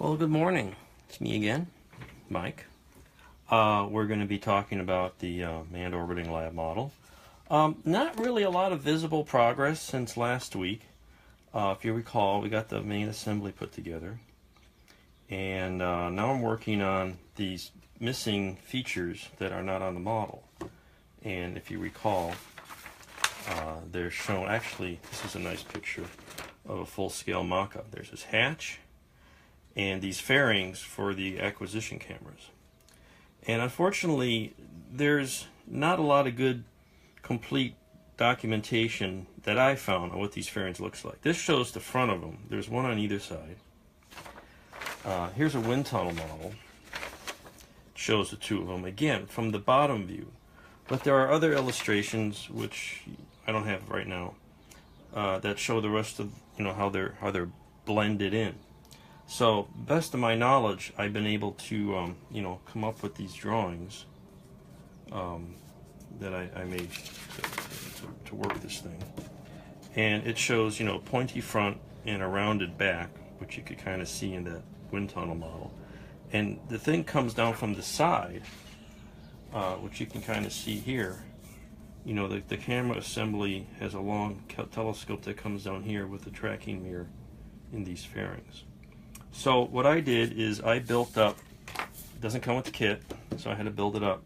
Well, good morning. It's me again, Mike. We're going to be talking about the manned orbiting lab model. Not really a lot of visible progress since last week. If you recall, we got the main assembly put together. And now I'm working on these missing features that are not on the model. And if you recall, they're shown, actually, this is a nice picture of a full-scale mock-up. There's this hatch and these fairings for the acquisition cameras. And unfortunately, there's not a lot of good complete documentation that I found on what these fairings looks like. This shows the front of them. There's one on either side. Here's a wind tunnel model. It shows the two of them, again, from the bottom view. But there are other illustrations, which I don't have right now, that show the rest of, how they're blended in. So, best of my knowledge, I've been able to, come up with these drawings that I made to work this thing. And it shows, pointy front and a rounded back, which you could kind of see in that wind tunnel model. And the thing comes down from the side, which you can kind of see here. The camera assembly has a long telescope that comes down here with a tracking mirror in these fairings. So what I did is I built up, it doesn't come with the kit, so I had to build it up.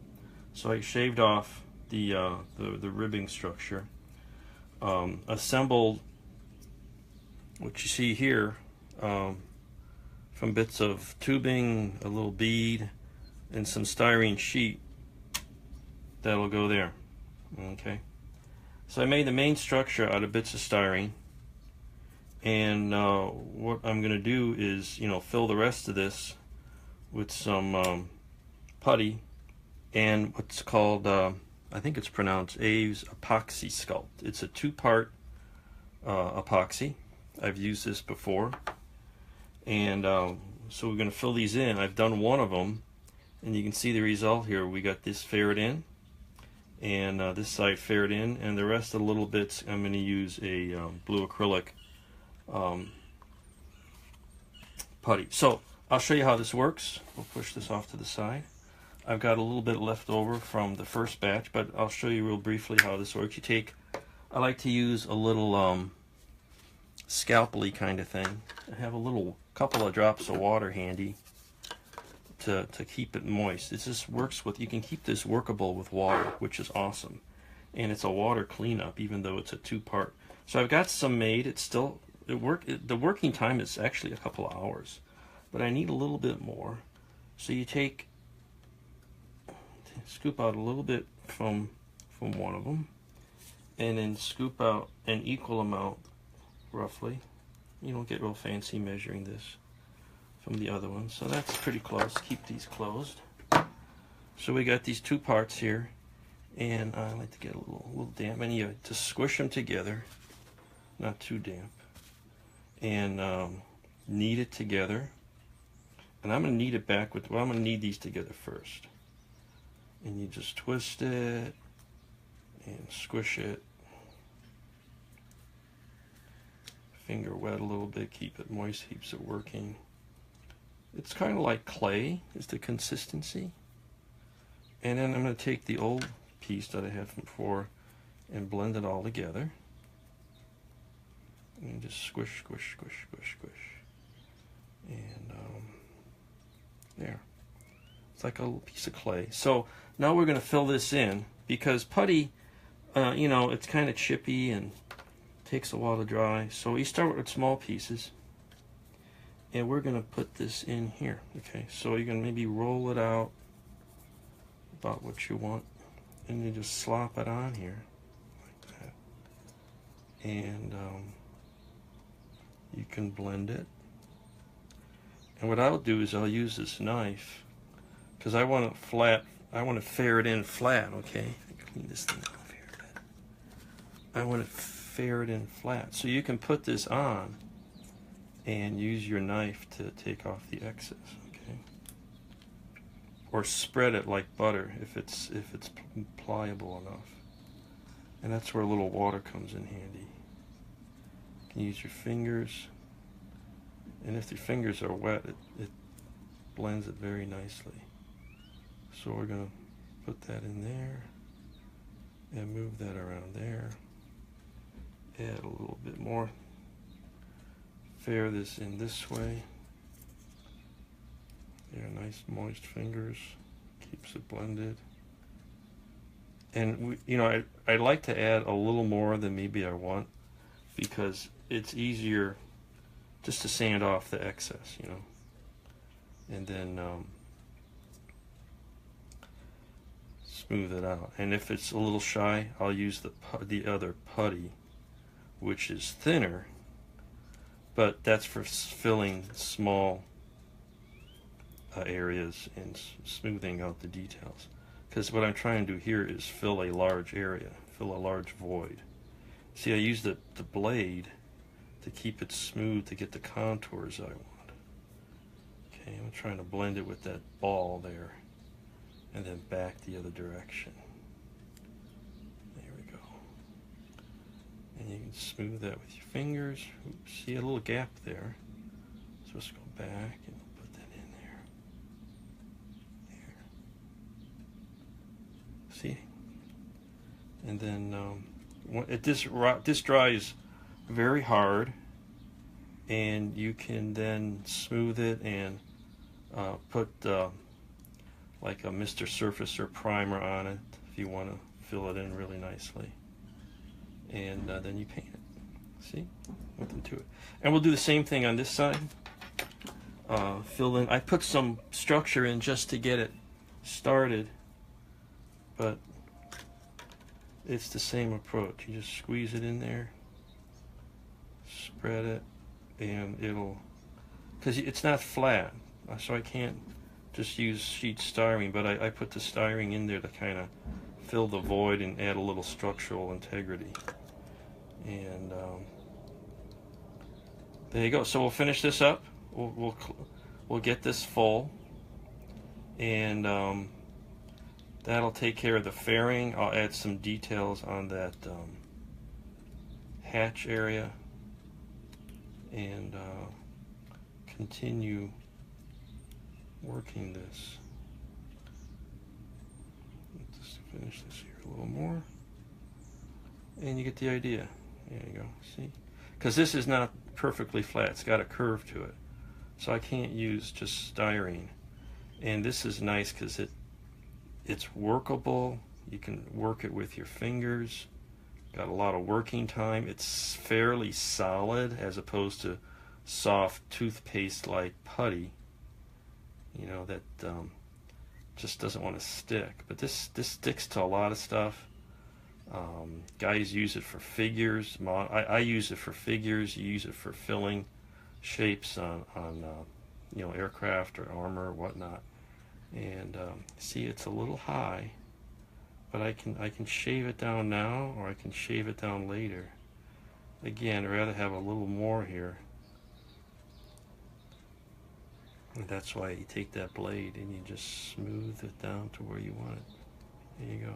So I shaved off the ribbing structure, assembled what you see here from bits of tubing, a little bead, and some styrene sheet that'll go there. Okay, so I made the main structure out of bits of styrene. And what I'm going to do is, fill the rest of this with some putty and what's called, I think it's pronounced Aves Epoxy Sculpt. It's a two-part epoxy. I've used this before. And so we're going to fill these in. I've done one of them, and you can see the result here. We got this faired in, and this side faired in, and the rest of the little bits I'm going to use a blue acrylic putty. So I'll show you how this works. We'll push this off to the side. I've got a little bit left over from the first batch, but I'll show you real briefly how this works. I like to use a little scalpel-y kind of thing. I have a couple of drops of water handy to keep it moist. It just works with, you can keep this workable with water, which is awesome. And it's a water cleanup, even though it's a two-part. So I've got some made. It's still, the working time is actually a couple of hours, but I need a little bit more. So you scoop out a little bit from one of them, and then scoop out an equal amount, roughly. You don't get real fancy measuring this, from the other one. So that's pretty close. Keep these closed. So we got these two parts here, and I like to get a little damp, and you just squish them together, not too damp, and knead it together. And I'm going to knead it backwards. Well, I'm going to knead these together first. And you just twist it and squish it. Finger wet a little bit, keep it moist, keeps it working. It's kind of like clay is the consistency. And then I'm going to take the old piece that I had from before and blend it all together. And just squish, squish, squish, squish, squish. And there. It's like a little piece of clay. So now we're going to fill this in, because putty, it's kind of chippy and takes a while to dry. So we start with small pieces, and we're going to put this in here. Okay, so you can maybe roll it out about what you want, and you just slop it on here like that. And you can blend it. And what I'll do is I'll use this knife, because I want it flat. I want to fair it in flat. Okay, clean this thing off here a bit. I want to fair it in flat, so you can put this on and use your knife to take off the excess. Okay, or spread it like butter if it's pliable enough. And that's where a little water comes in handy. You can use your fingers And if your fingers are wet, it blends it very nicely. So we're going to put that in there and move that around there. Add a little bit more. Fair this in this way. There, nice moist fingers. Keeps it blended. And I'd like to add a little more than maybe I want, because it's easier just to sand off the excess, and then smooth it out. And if it's a little shy, I'll use the other putty, which is thinner, but that's for filling small areas and smoothing out the details. Because what I'm trying to do here is fill a large area, fill a large void. See, I use the blade to keep it smooth, to get the contours I want. Okay, I'm trying to blend it with that ball there, and then back the other direction. There we go. And you can smooth that with your fingers. Oops, see a little gap there. So let's go back and put that in there. There. See? And then this dries very hard, and you can then smooth it and put like a Mr. Surfacer primer on it if you want to fill it in really nicely, and then you paint it. See? Nothing to it. And we'll do the same thing on this side. Fill in. I put some structure in just to get it started, but it's the same approach. You just squeeze it in there, spread it, and it'll, because it's not flat, so I can't just use sheet styrene, but I put the styrene in there to kind of fill the void and add a little structural integrity. And there you go. So we'll finish this up. We'll get this full, and that'll take care of the fairing. I'll add some details on that hatch area, and continue working this. Just finish this here a little more, and you get the idea. There you go. See? Because this is not perfectly flat. It's got a curve to it, so I can't use just styrene. And this is nice because it's workable. You can work it with your fingers. Got a lot of working time. It's fairly solid as opposed to soft toothpaste like putty, that just doesn't want to stick. But this sticks to a lot of stuff. Guys use it for figures. I use it for figures. You use it for filling shapes on aircraft or armor or whatnot. And see, it's a little high, but I can shave it down now, or I can shave it down later. Again, I'd rather have a little more here. And that's why you take that blade and you just smooth it down to where you want it. There you go.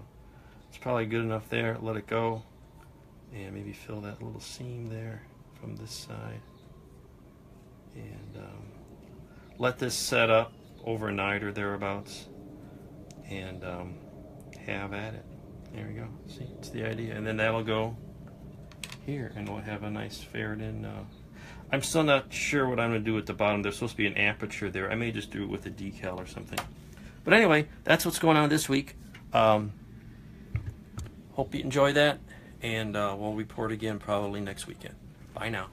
It's probably good enough there. Let it go, and maybe fill that little seam there from this side, and let this set up overnight or thereabouts, and have at it. There we go. See, it's the idea. And then that'll go here, and we'll have a nice faired in. I'm still not sure what I'm going to do at the bottom. There's supposed to be an aperture there. I may just do it with a decal or something. But anyway, that's what's going on this week. Hope you enjoy that, and we'll report again probably next weekend. Bye now.